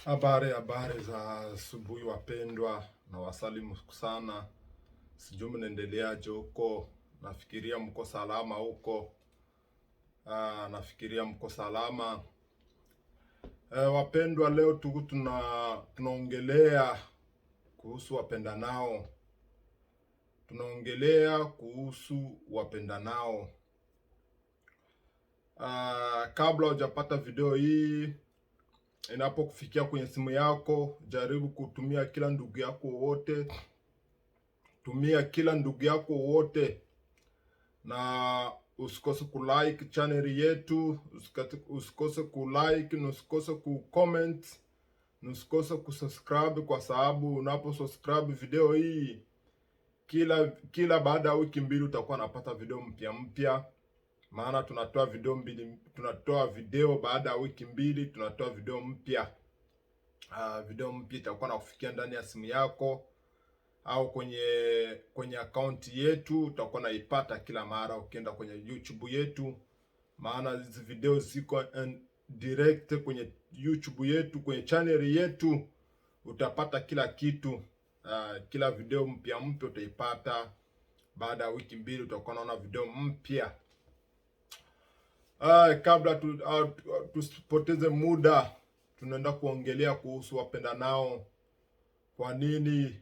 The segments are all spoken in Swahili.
Habari za asubuhi wapendwa, na wasalimu sana. Sijui mnaendeleaje huko, nafikiria mko salama huko. Nafikiria mko salama. Wapendwa, leo tunaongelea kuhusu wapendanao. Tunaongelea kuhusu wapendanao. Kabla hujapata video hii inapokufikia kwenye simu yako, jaribu kutumia kila ndugu yako wote. Tumia kila ndugu yako wote, na usikose kulike channel yetu, usikose kulike, na usikose kucomment, na usikose kusubscribe, kwa sababu unaposubscribe video hii kila baada ya wiki mbili utakuwa unapata video mpya. Maana tunatoa video baada ya wiki mbili, tunatoa video mpya. Video mpya itakuwa nakufikia ndani ya simu yako au kwenye akaunti yetu. Utakuwa naipata kila mara ukienda kwenye YouTube yetu, maana hizi video ziko direct kwenye YouTube yetu, kwenye channel yetu. Utapata kila kitu, kila video mpya utaipata baada ya wiki mbili. Utakuwa naona video mpya. Kabla tusipoteze muda, tunaenda kuongelea kuhusu wapendanao. Kwa nini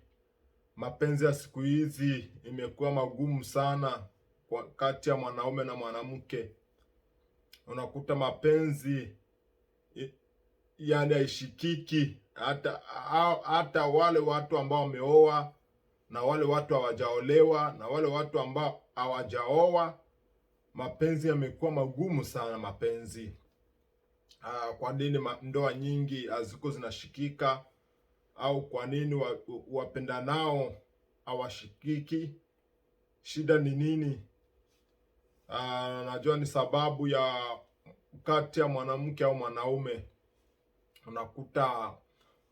mapenzi ya siku hizi imekuwa magumu sana kwa kati ya mwanaume na mwanamke? Unakuta mapenzi yani haishikiki, hata wale watu ambao wameoa na wale watu hawajaolewa na wale watu ambao hawajaoa, mapenzi yamekuwa magumu sana mapenzi. Kwa nini ndoa nyingi haziko zinashikika? Au kwa nini wapendanao hawashikiki? Shida ni nini? Najua ni sababu ya kati ya mwanamke au mwanaume. Unakuta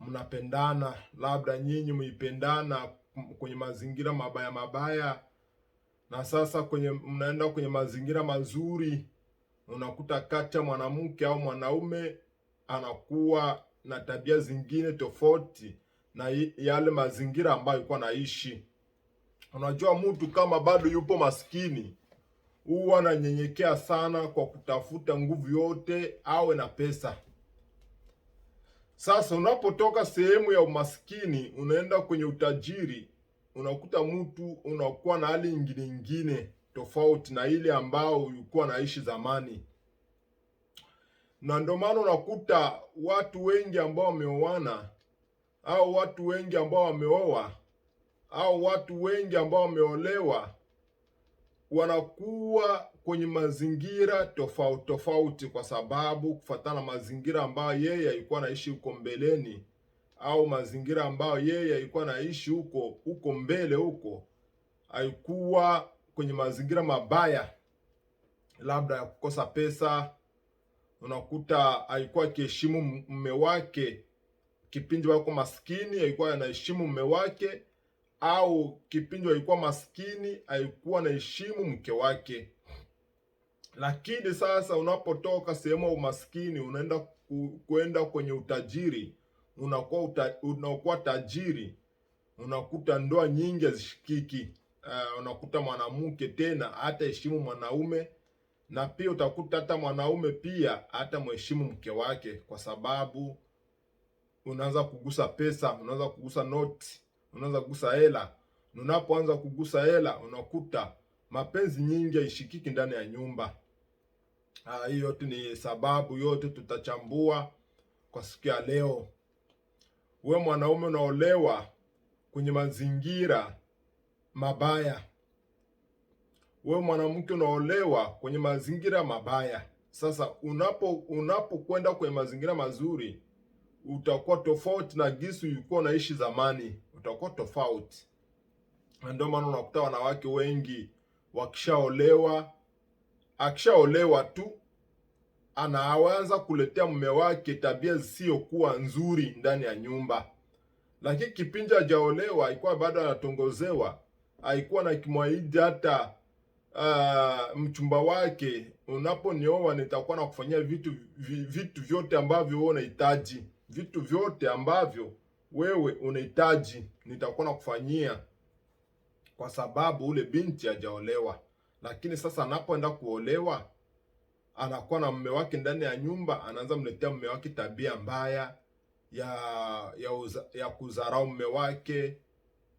mnapendana, labda nyinyi mlipendana kwenye mazingira mabaya, na sasa mnaenda kwenye mazingira mazuri, unakuta kati ya mwanamke au mwanaume anakuwa na tabia zingine tofauti na yale mazingira ambayo alikuwa naishi. Unajua, mtu kama bado yupo maskini huwa ananyenyekea sana kwa kutafuta nguvu yote awe na pesa. Sasa unapotoka sehemu ya umaskini unaenda kwenye utajiri, unakuta mtu unakuwa na hali nyingine tofauti na ile ambao ulikuwa naishi zamani. Na ndio maana unakuta watu wengi ambao wameoana, au watu wengi ambao wameoa, au watu wengi ambao wameolewa, wanakuwa kwenye mazingira tofauti, kwa sababu kufuatana mazingira ambayo yeye alikuwa anaishi huko mbeleni, au mazingira ambayo yeye alikuwa anaishi huko mbele huko, haikuwa kwenye mazingira mabaya, labda ya kukosa pesa. Unakuta alikuwa akiheshimu mume wake kipindi wako maskini, alikuwa anaheshimu mume wake, au kipindi alikuwa maskini alikuwa anaheshimu mke wake. Lakini sasa unapotoka sehemu ya umaskini unaenda kwenda kwenye utajiri, unakuwa tajiri, unakuta ndoa nyingi hazishikiki. Unakuta mwanamke tena hata heshimu mwanaume, na pia utakuta hata mwanaume pia hata mheshimu mke wake, kwa sababu unaanza kugusa pesa, unaanza kugusa noti, unaanza kugusa hela. Unapoanza kugusa hela unakuta mapenzi nyingi haishikiki ndani ya nyumba. Hii yote ni sababu, yote tutachambua kwa siku ya leo. Wewe mwanaume unaolewa kwenye mazingira mabaya, wewe mwanamke unaolewa kwenye mazingira mabaya. Sasa unapokwenda kwenye mazingira mazuri utakuwa tofauti na jinsi ulikuwa unaishi zamani, utakuwa tofauti. Ndio maana unakuta wanawake wengi akishaolewa tu anaanza kuletea mume wake tabia zisizokuwa nzuri ndani ya nyumba. Lakini kipindi hajaolewa alikuwa bado anatongozewa, alikuwa na kimwaidi hata mchumba wake, unaponioa nitakuwa nakufanyia vitu vyote ambavyo wewe unahitaji. vitu vyote ambavyo wewe unahitaji nitakuwa nakufanyia, kwa sababu ule binti hajaolewa. Lakini sasa anapoenda kuolewa, anakuwa na mume wake ndani ya nyumba, anaanza mletea mume wake tabia mbaya ya kudharau mume wake,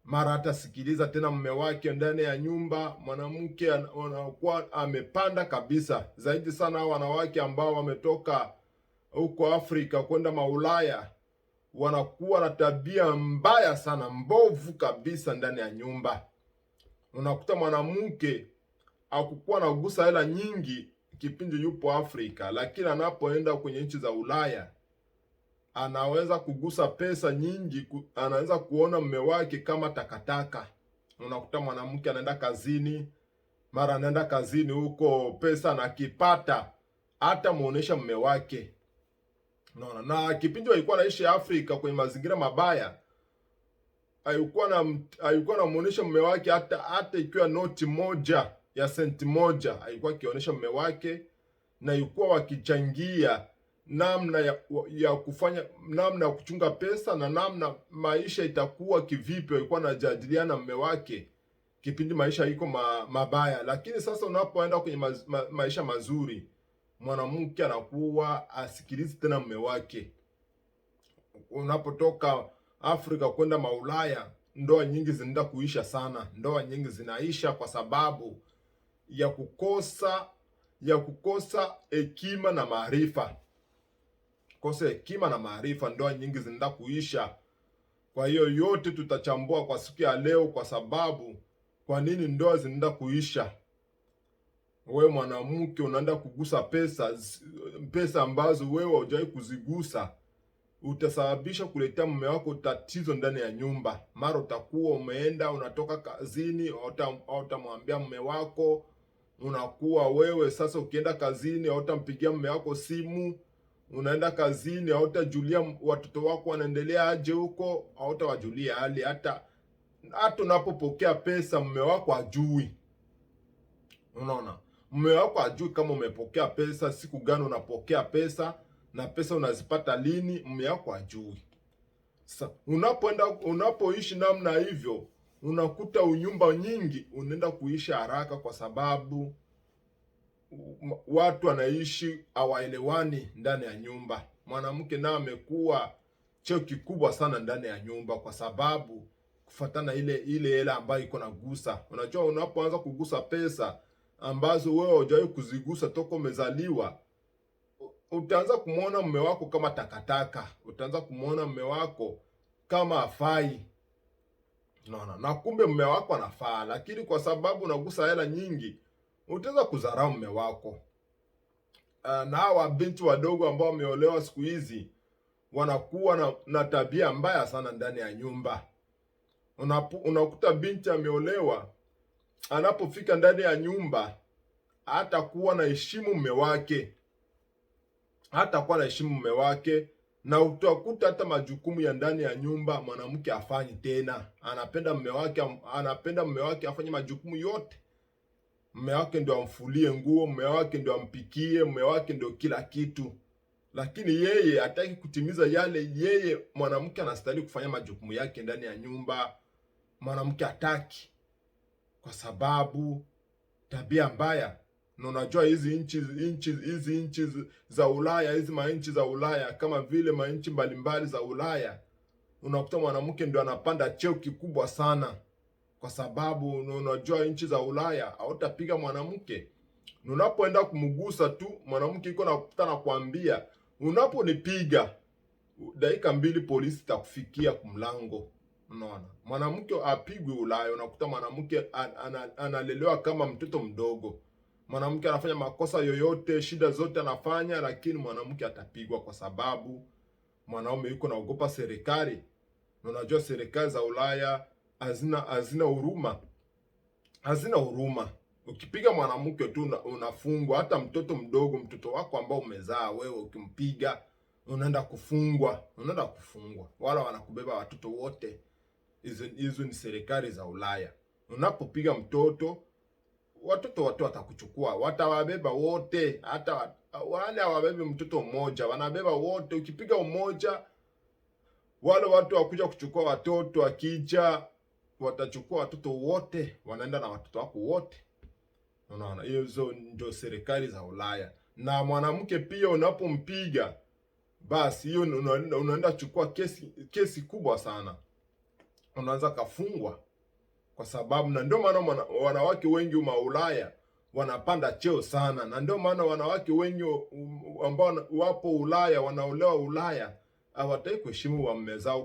mara hata sikiliza tena mume wake ndani ya nyumba. Mwanamke anakuwa amepanda kabisa. Zaidi sana wanawake ambao wametoka huko Afrika kwenda maulaya, wanakuwa na tabia mbaya sana, mbovu kabisa ndani ya nyumba. Unakuta mwanamke akukuwa anagusa hela nyingi kipindi yupo Afrika, lakini anapoenda kwenye nchi za Ulaya anaweza kugusa pesa nyingi, anaweza kuona mume wake kama takataka. Unakuta mwanamke anaenda kazini, mara anaenda kazini huko, pesa nakipata hata muonesha mume wake. Unaona, na kipindi alikuwa anaishi Afrika kwenye mazingira mabaya, alikuwa anamuonesha mume wake hata ikiwa noti moja ya senti moja alikuwa akionyesha mume wake, na ilikuwa wakichangia namna ya kufanya, namna ya kuchunga pesa na namna maisha itakuwa kivipi. Alikuwa anajadiliana mume wake kipindi maisha iko mabaya. Lakini sasa unapoenda kwenye maisha mazuri, mwanamke anakuwa asikilizi tena mume wake. Unapotoka Afrika kwenda maulaya, ndoa nyingi zinaenda kuisha sana. Ndoa nyingi zinaisha kwa sababu ya kukosa hekima na maarifa. Kosa hekima na maarifa, ndoa nyingi zinaenda kuisha. Kwa hiyo yote tutachambua kwa siku ya leo, kwa sababu kwa nini ndoa zinaenda kuisha. Wewe mwanamke unaenda kugusa pesa ambazo wewe hujawahi kuzigusa, utasababisha kuletea mume wako tatizo ndani ya nyumba. Mara utakuwa umeenda unatoka kazini, utamwambia mume wako, unakuwa wewe sasa ukienda kazini hautampigia mume wako simu, unaenda kazini hautajulia watoto wako wanaendelea aje huko, hautawajulia hali. Hata unapopokea pesa mume wako hajui. Unaona, mume wako hajui kama umepokea pesa, siku gani unapokea pesa na pesa unazipata lini, mume wako hajui. Sasa unapoishi namna hivyo, unakuta unyumba nyingi unaenda kuisha haraka, kwa sababu watu wanaishi hawaelewani ndani ya nyumba. Mwanamke naye amekuwa cheo kikubwa sana ndani ya nyumba, kwa sababu kufuatana ile hela ambayo iko nagusa. Unajua, unapoanza kugusa pesa ambazo wewe hujawahi kuzigusa toka umezaliwa, utaanza kumuona mume wako kama takataka, utaanza kumuona mume wako kama hafai. Unaona, na kumbe mume wako anafaa, lakini kwa sababu unagusa hela nyingi utaweza kudharau mume wako. Na hawa binti wadogo ambao wameolewa siku hizi wanakuwa na tabia mbaya sana ndani ya nyumba. Unakuta binti ameolewa, anapofika ndani ya nyumba hatakuwa na heshimu mume wake, na utakuta hata majukumu ya ndani ya nyumba mwanamke afanyi tena. Anapenda mume wake afanye majukumu yote. Mume wake ndio amfulie nguo, mume wake ndio ampikie, mume wake ndio kila kitu. Lakini yeye hataki kutimiza yale yeye mwanamke anastahili kufanya majukumu yake ndani ya nyumba. Mwanamke hataki, kwa sababu tabia mbaya. Na unajua hizi nchi za Ulaya, hizi manchi za Ulaya, kama vile manchi mbalimbali za Ulaya, unakuta mwanamke ndio anapanda cheo kikubwa sana, kwa sababu unajua nchi za Ulaya hautapiga mwanamke. Unapoenda kumgusa tu mwanamke iko na kuambia, unaponipiga dakika 2 polisi takufikia kumlango. Unaona, mwanamke apigwe Ulaya. Unakuta mwanamke analelewa kama mtoto mdogo. Mwanamke anafanya makosa yoyote, shida zote anafanya, lakini mwanamke atapigwa, kwa sababu mwanaume yuko naogopa serikali. Unajua serikali za Ulaya hazina huruma. Ukipiga mwanamke tu unafungwa. Hata mtoto mdogo, mtoto wako ambao umezaa wewe, ukimpiga unaenda kufungwa. Wala wanakubeba watoto wote. Hizo ni serikali za Ulaya. Unapopiga mtoto, watoto watakuchukua, watawabeba wote. Hata wale hawabebe mtoto mmoja, wanabeba wote. Ukipiga mmoja Wale watu wakuja kuchukua watoto, akija watachukua watoto wote, wanaenda na watoto wako wote. Unaona, hizo ndio serikali za Ulaya. Na mwanamke pia unapompiga, basi hiyo unaenda chukua kesi kubwa sana, unaanza kafungwa. Kwa sababu, na ndio maana wanawake wengi wa Ulaya wanapanda cheo sana, na ndio maana wanawake wengi ambao wapo Ulaya, wanaolewa Ulaya, hawataki kuheshimu waume zao,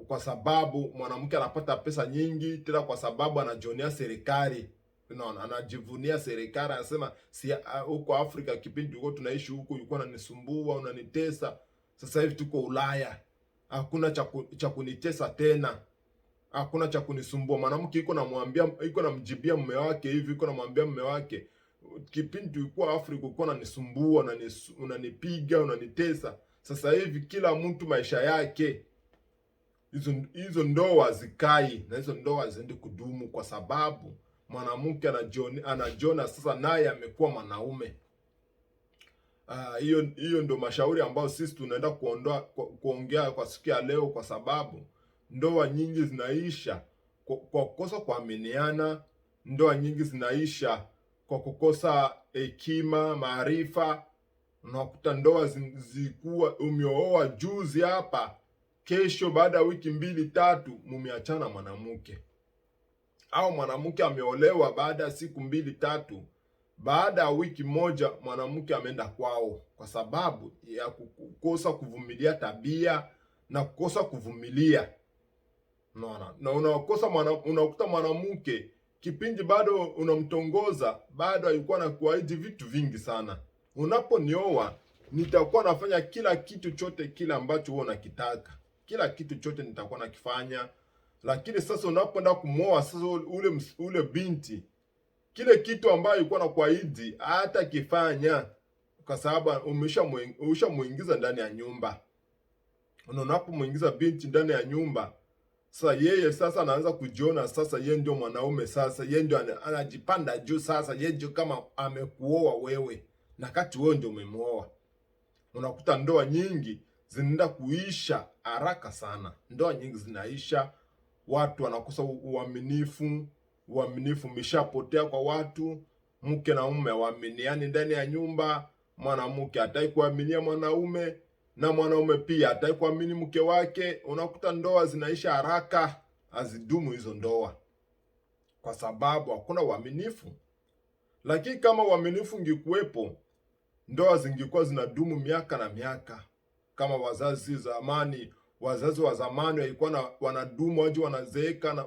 kwa sababu mwanamke anapata pesa nyingi, tena kwa sababu anajionia serikali. Unaona, anajivunia serikali, anasema si huko Afrika kipindi tulikuwa tunaishi huko ulikuwa unanisumbua, unanitesa. Sasa hivi tuko Ulaya, hakuna cha kunitesa tena, hakuna cha kunisumbua. Mwanamke iko namjibia mume wake hivi, iko namwambia mume wake, kipindi tulikuwa Afrika ulikuwa unanisumbua, unanipiga, unanitesa. Sasa hivi kila mtu maisha yake. Hizo ndoa zikai, na hizo ndoa ziende kudumu, kwa sababu mwanamke anajiona sasa naye amekuwa mwanaume. Hiyo ndio mashauri ambayo sisi tunaenda kuongea kwa siku ya leo, kwa sababu ndoa nyingi zinaisha kwa kukosa kuaminiana. Ndoa nyingi zinaisha kwa kukosa hekima, maarifa. Unakuta ndoa zikuwa umeoa juzi hapa, kesho baada ya wiki 2-3 mumeachana mwanamke, au mwanamke ameolewa baada ya siku 2-3, baada ya wiki moja mwanamke ameenda kwao, kwa sababu ya kukosa kuvumilia tabia na kukosa kuvumilia. Unaona, na unakuta mwanamke kipindi bado unamtongoza, bado alikuwa anakuahidi vitu vingi sana. Unaponioa nitakuwa nafanya kila kitu chote kile ambacho wewe unakitaka, kila kitu chote nitakuwa nakifanya. Lakini sasa unapoenda kumwoa sasa ule binti, kile kitu ambayo alikuwa anakuahidi hata kifanya, kwa sababu umeshamuingiza ndani ya nyumba. Unapomuingiza binti ndani ya nyumba, sasa yeye sasa anaanza kujiona sasa yeye ndio mwanaume, sasa yeye ndio anajipanda juu, sasa yeye ndio kama amekuoa wewe, na kati wewe ndio umemuoa. Unakuta ndoa nyingi zinaenda kuisha haraka sana. Ndoa nyingi zinaisha, watu wanakosa uaminifu umeshapotea kwa watu. Mke na mume hawaaminiani ndani ya nyumba. Mwanamke hataki kuaminia mwanaume, na mwanaume pia hataki kuamini mke wake. Unakuta ndoa zinaisha haraka, hazidumu hizo ndoa, kwa sababu hakuna uaminifu. Lakini kama uaminifu ungekuwepo, ndoa zingekuwa zinadumu miaka na miaka. Kama wazazi wa zamani walikuwa wanadumu hadi wanazeeka, na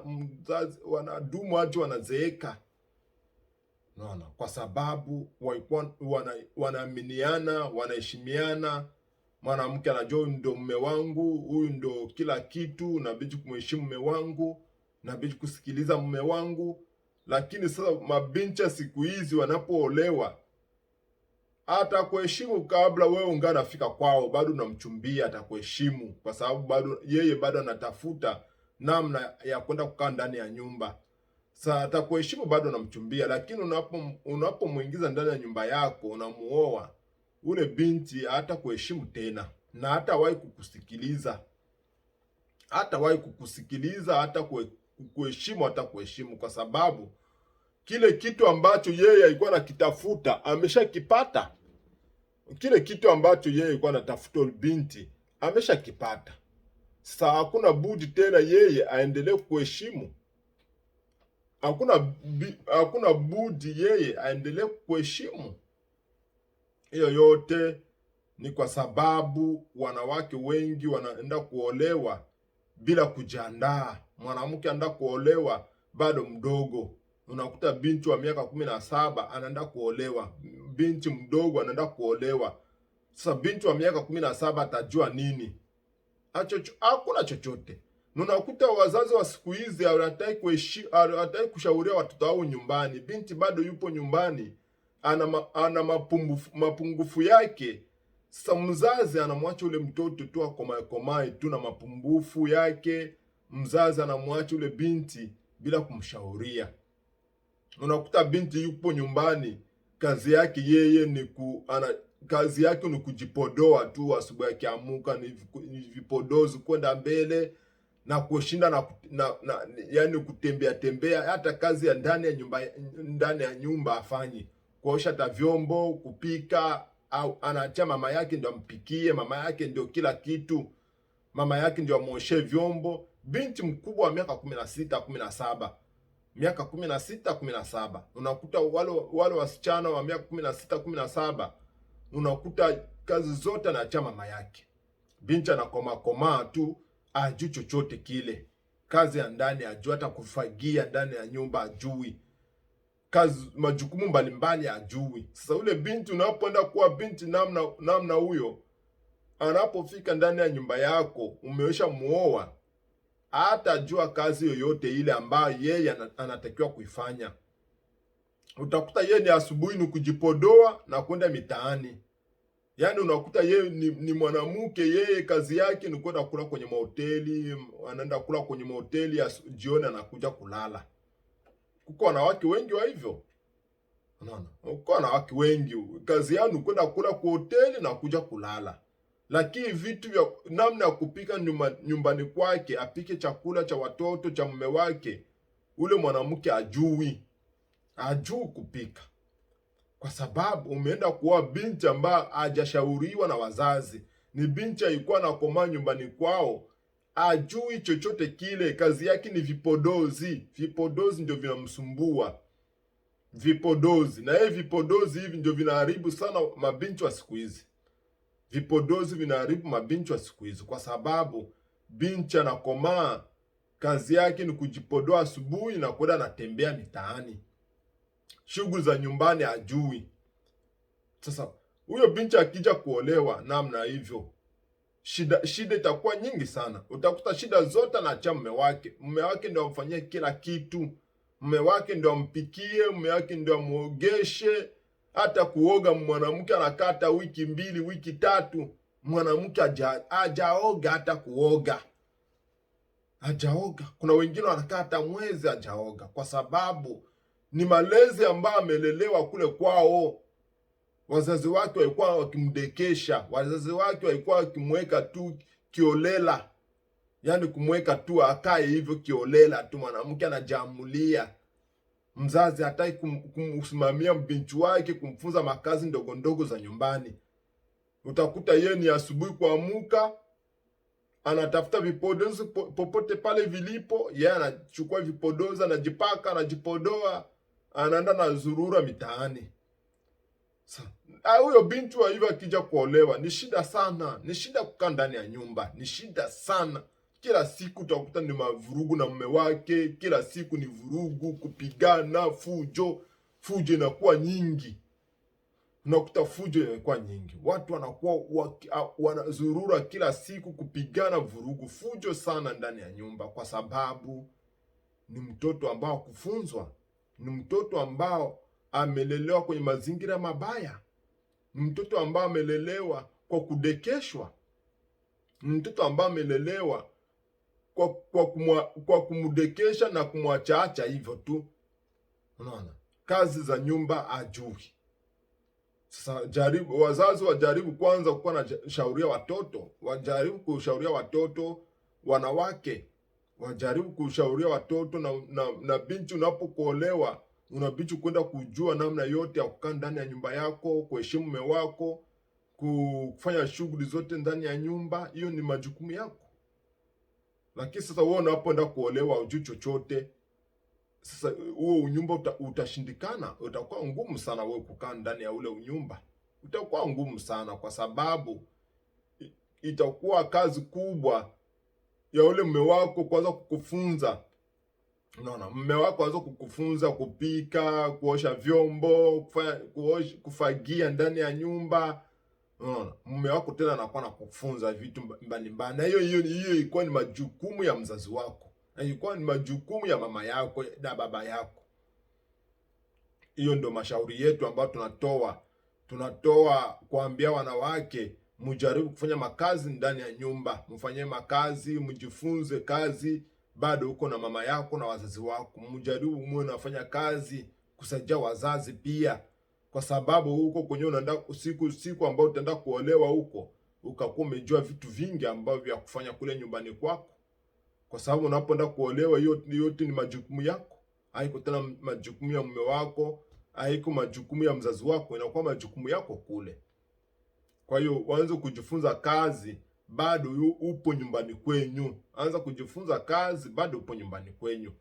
wanadumu hadi wanazeeka. Unaona, kwa sababu walikuwa wanaaminiana, wanaheshimiana. Mwanamke anajua ndio mume wangu, huyu ndio kila kitu, nabidi kumheshimu mume wangu, nabidi kusikiliza mume wangu. Lakini sasa mabinti siku hizi wanapoolewa, hata kuheshimu kabla wewe unganafika kwao, bado unamchumbia, atakuheshimu kwa sababu bado anatafuta namna ya kwenda kukaa ndani ya nyumba. Sasa atakuheshimu bado unamchumbia, lakini unapomuingiza ndani ya nyumba yako, unamuoa, ule binti hata kuheshimu tena, na hatawahi kukusikiliza, hata kuheshimu, kwa sababu kile kitu ambacho yeye alikuwa anakitafuta ameshakipata. Kile kitu ambacho yeye alikuwa anatafuta binti ameshakipata. Sasa hakuna budi tena yeye aendelee kuheshimu. Hakuna budi yeye aendelee kuheshimu. Hiyo yote ni kwa sababu wanawake wengi wanaenda kuolewa bila kujiandaa. Mwanamke anaenda kuolewa bado mdogo. Unakuta binti wa miaka 17 anaenda kuolewa, binti mdogo anaenda kuolewa. Sasa binti wa miaka 17 atajua nini? Hakuna chochote. Unakuta wazazi wa siku hizi hawataki kushauria watoto wao nyumbani. Binti bado yupo nyumbani, ana mapungufu yake. Sasa mzazi anamwacha ule mtoto tu akomae tu na mapungufu yake. Mzazi anamwacha ule binti bila kumshauria. Unakuta binti yupo nyumbani, kazi yake yeye ni kazi yake ni kujipodoa tu. Asubuhi akiamuka ni vipodozi kwenda mbele na kushinda yani kutembea tembea. Hata kazi ya ndani ya nyumba afanyi, kuosha hata vyombo, kupika, au anaacha mama yake ndio ampikie. Mama yake ndio kila kitu, mama yake ndio amwoshe vyombo. Binti mkubwa wa miaka 16 17, miaka 16 17, unakuta wale wasichana wa miaka 16 17, unakuta kazi zote anaacha mama yake. Binti anakomaa tu, ajui chochote kile. Kazi ya ndani ajui, hata kufagia ndani ya nyumba ajui, kazi majukumu mbalimbali ajui. Sasa ule binti, unapoenda kuwa binti namna huyo, anapofika ndani ya nyumba yako, umeisha muoa, hata jua kazi yoyote ile ambayo yeye anatakiwa kuifanya. Utakuta yeye ni asubuhi ni kujipodoa na kwenda mitaani. Yaani unakuta yeye ni mwanamke, yeye kazi yake ni kwenda kula kwenye mahoteli, anaenda kula kwenye mahoteli ya jioni, anakuja kulala. Kuko wanawake wengi wa hivyo. Unaona? Kuko wanawake wengi kazi yao ni kwenda kula kwa hoteli na kuja kulala. Lakini vitu vya namna ya kupika nyumbani kwake, apike chakula cha watoto, cha mume wake, ule mwanamke ajui kupika. Kwa sababu umeenda kuoa binti ambaye hajashauriwa na wazazi. Ni binti alikuwa anakomaa nyumbani kwao, ajui chochote kile. Kazi yake ni vipodozi. Vipodozi ndio vinamsumbua. Vipodozi. Na vipodozi hivi ndio vinaharibu sana mabinti wa siku hizi. Vipodozi vinaharibu mabinti wa siku hizi, kwa sababu binti anakomaa, kazi yake ni kujipodoa asubuhi na kwenda anatembea mitaani. Shughuli za nyumbani ajui. Sasa huyo binti akija kuolewa namna hivyo, shida itakuwa nyingi sana. Utakuta shida zote anaacha mume wake. Mume wake ndio amfanyie kila kitu. Mume wake ndio ampikie, mume wake ndio amuogeshe. Hata kuoga mwanamke anakata wiki 2, wiki 3, mwanamke hajaoga hata kuoga. Hajaoga. Kuna wengine wanakata mwezi hajaoga, kwa sababu ni malezi ambayo amelelewa kule kwao. Wazazi wake walikuwa wakimdekesha, wazazi wake walikuwa wakimweka tu kiolela. Yaani kumweka tu akae hivyo kiolela tu, mwanamke anajamulia. Mzazi hataki kumsimamia binti wake, kumfunza makazi ndogo ndogo za nyumbani. Utakuta yeye ni asubuhi kuamuka, anatafuta vipodozi popote pale vilipo, yeye anachukua vipodozi, anajipaka, anajipodoa, anaenda na zurura mitaani. Huyo binti wa hivyo akija kuolewa ni shida sana. Ni shida kukaa ndani ya nyumba, ni shida sana. Kila siku utakuta ni mavurugu na mume wake, kila siku ni vurugu, kupigana, fujo inakuwa nyingi. Unakuta fujo inakuwa nyingi. Watu wanakuwa wanazurura kila siku, kupigana, vurugu, fujo sana ndani ya nyumba, kwa sababu ni mtoto ambao kufunzwa, ni mtoto ambao amelelewa kwenye mazingira mabaya, ni mtoto ambao amelelewa kwa kudekeshwa, ni mtoto ambao amelelewa kwa kumdekesha na kumwachaacha hivyo tu. Unaona? Kazi za nyumba ajui. Sasa wazazi wajaribu kwanza kuwa na shauria watoto, wajaribu kushauria watoto wanawake, wajaribu kushauria watoto na binti, unapokuolewa unabidi kwenda kujua namna yote ya kukaa ndani ya nyumba yako, kuheshimu mume wako, kufanya shughuli zote ndani ya nyumba. Hiyo ni majukumu yako. Lakini sasa wewe unapoenda kuolewa hujui chochote, sasa huo unyumba utashindikana. Utakuwa ngumu sana wewe kukaa ndani ya ule unyumba. Utakuwa ngumu sana, kwa sababu itakuwa kazi kubwa ya ule mume wako kwanza kukufunza. Unaona, mume wako anza kukufunza kupika, kuosha vyombo, kufagia ndani ya nyumba. Unaona, mume wako tena anakuwa anakufunza vitu mbalimbali. Na hiyo ilikuwa ni majukumu ya mzazi wako. Na ilikuwa ni majukumu ya mama yako na baba yako. Hiyo ndio mashauri yetu ambayo tunatoa kuambia wanawake, mjaribu kufanya makazi ndani ya nyumba. Mfanye makazi, mjifunze kazi bado uko na mama yako na wazazi wako. Mjaribu muwe nafanya kazi kusaidia wazazi pia. kwa sababu huko kwenye unaenda siku ambao utaenda kuolewa huko, ukakuwa umejua vitu vingi ambavyo vya kufanya kule nyumbani kwako, kwa sababu unapoenda kuolewa, hiyo yote ni majukumu yako. Haiko tena majukumu ya mume wako, haiko majukumu ya mzazi wako, inakuwa majukumu yako kule. Kwa hiyo uanze kujifunza kazi bado upo nyumbani kwenyu. Anza kujifunza kazi bado upo nyumbani kwenyu.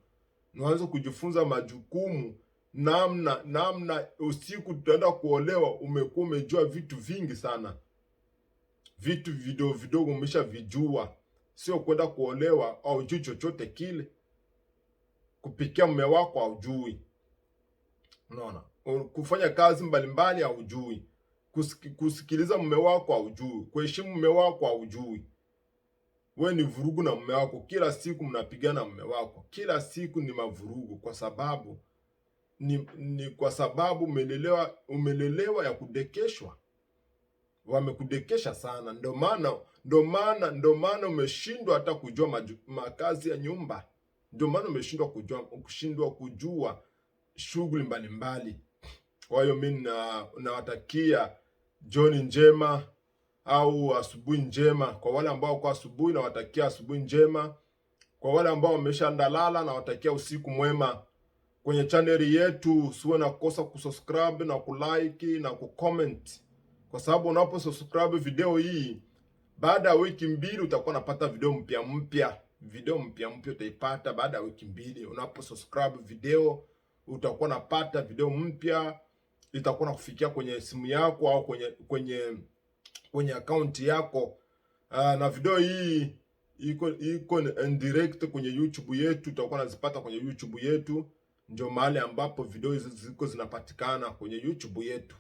Uanze kujifunza majukumu, namna usiku tutaenda kuolewa umekuwa umejua vitu vingi sana. Vitu vidogo umeshavijua. Sio kwenda kuolewa au hujui chochote kile. Kupikia mume wako haujui. Unaona? Kufanya kazi mbalimbali haujui. Kusikiliza mume wako haujui. Kuheshimu mume wako haujui. Wewe ni vurugu na mume wako. Kila siku mnapigana mume wako. Kila siku ni mavurugu kwa sababu kwa sababu umelelewa ya kudekeshwa. Wamekudekesha sana. Ndio maana umeshindwa hata kujua makazi ya nyumba. Ndio maana umeshindwa kujua shughuli mbalimbali. Kwa hiyo mimi nawatakia jioni njema au asubuhi njema. Kwa wale ambao kwa asubuhi, nawatakia asubuhi njema. Kwa wale ambao wameshandalala, nawatakia usiku mwema. Kwenye chaneli yetu usiwe na kosa kusubscribe na kulike na kucomment, kwa sababu unaposubscribe video hii, baada ya wiki 2 utakuwa unapata video mpya. Video mpya utaipata baada ya wiki 2. Unaposubscribe video utakuwa unapata video mpya, itakuwa nakufikia kwenye simu yako au kwenye account yako. Na video hii iko direct kwenye YouTube yetu, utakuwa unazipata kwenye YouTube yetu. Ndio mahali ambapo video hizi ziko zinapatikana, kwenye YouTube yetu.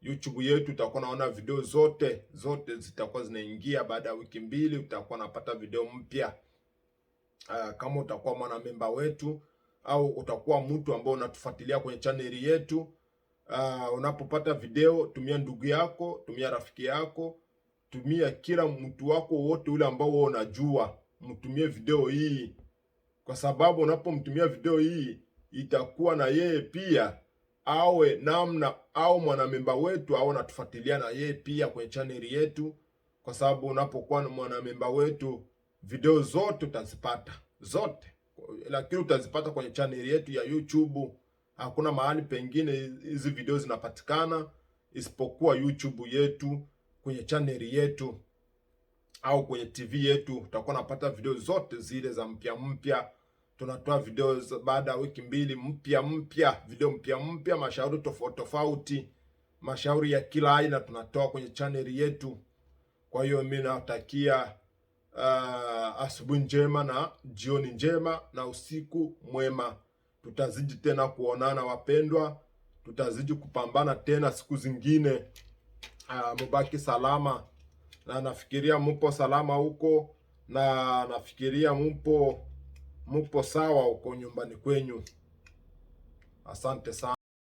YouTube yetu utakuwa naona video zote zitakuwa zinaingia. Baada ya wiki 2 utakuwa unapata video mpya. Kama utakuwa mwanamemba wetu au utakuwa mtu ambao unatufuatilia kwenye chaneli yetu, unapopata video, tumia ndugu yako, tumia rafiki yako, tumia kila mtu wako wote ule ambao wewe unajua, mtumie video hii, kwa sababu unapomtumia video hii itakuwa na yeye pia awe au mwanamemba wetu au anatufuatilia na yeye pia kwenye chaneli yetu, kwa sababu unapokuwa mwanamemba wetu video zote utazipata zote, lakini utazipata kwenye chaneli yetu ya YouTube. Hakuna mahali pengine hizi video zinapatikana isipokuwa YouTube yetu, kwenye chaneli yetu au kwenye TV yetu. Utakuwa unapata video zote zile za mpya. Tunatoa video baada ya wiki 2 video mpya, mashauri tofauti, mashauri ya kila aina tunatoa kwenye chaneli yetu. Kwa hiyo mimi nawatakia asubuhi njema na jioni njema na usiku mwema. Tutazidi tena kuonana wapendwa, tutazidi kupambana tena siku zingine. Mubaki salama, na nafikiria mupo salama huko, na nafikiria mupo sawa huko nyumbani kwenyu. Asante sana.